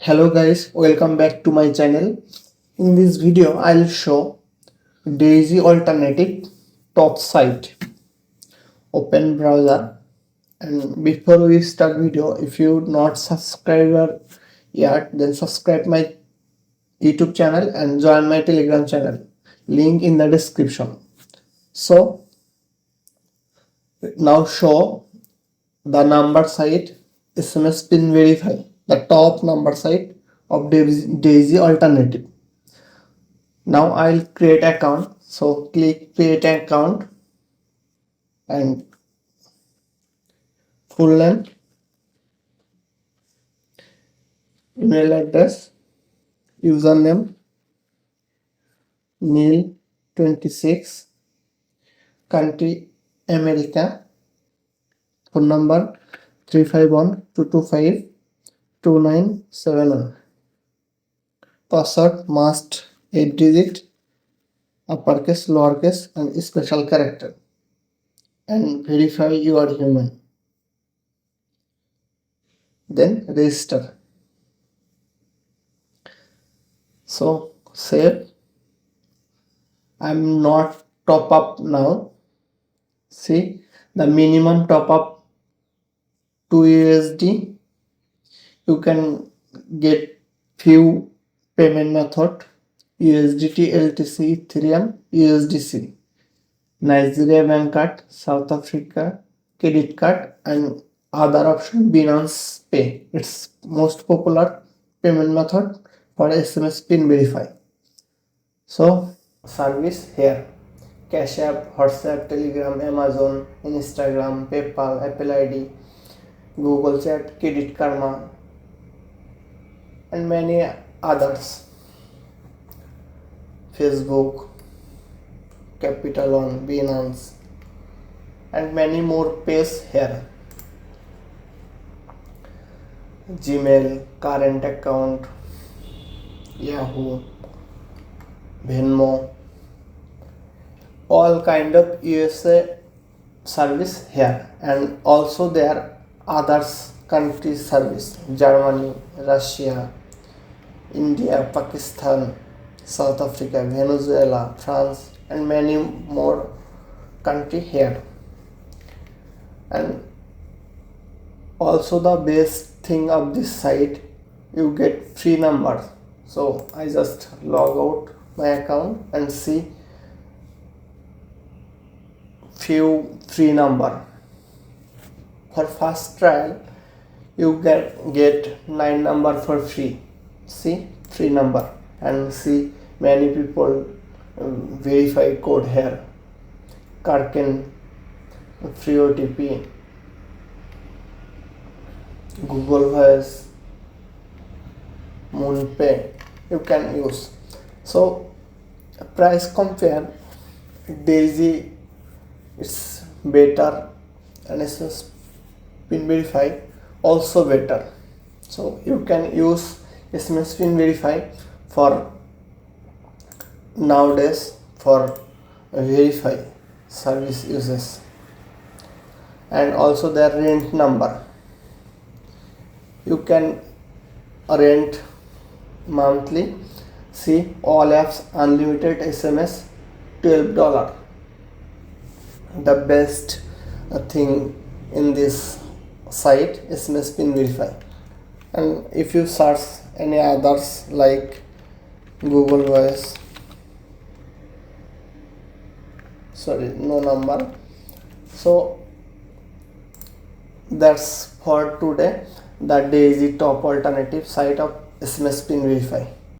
Hello guys, welcome back to my channel. In this video, I'll show DAISY alternative top site. Open browser, and before we start video, if you not subscriber yet, then subscribe my YouTube channel and join my Telegram channel. Link in the description. So now show the number site SMS pin verify, the top number site of DAISY alternative. Now I'll create account. So click create account and full name, email address, username Neil26, country America, phone number 351-225-2971. Password must 8 digit, uppercase, lowercase and special character, and verify you are human. Then register. So save. I'm not top up now. See, the minimum top up 2 USD. You can get few payment method: USDT, LTC, Ethereum, USDC, Nigeria bank card, South Africa credit card, and other option Binance Pay. It's most popular payment method for SMS pin verify. So service here: Cash App, WhatsApp, Telegram, Amazon, Instagram, PayPal, Apple ID, Google Chat, Credit Karma, and many others. Facebook, Capital One, Binance, and many more pays here. Gmail, current account, Yahoo, Venmo, all kind of USA service here, and also there others country service: Germany, Russia, India, Pakistan, South Africa, Venezuela, France, and many more country here. And also the best thing of this site, you get free number. So I just log out my account and see few free number. For first trial you get 9 number for free. See, free number, and see many people verify code here: Karken, free OTP, Google Voice, MoonPay you can use. So price compare, DAISY it's better, and SMS pin verify also better. So you can use SMS pin verify for nowadays for verify service uses. And also their rent number, you can rent monthly. See, all apps unlimited SMS $12. The best thing in this site SMS pin verify. And if you search any others like Google Voice, no number. So that's for today, the DAISY top alternative site of SMS pin verify.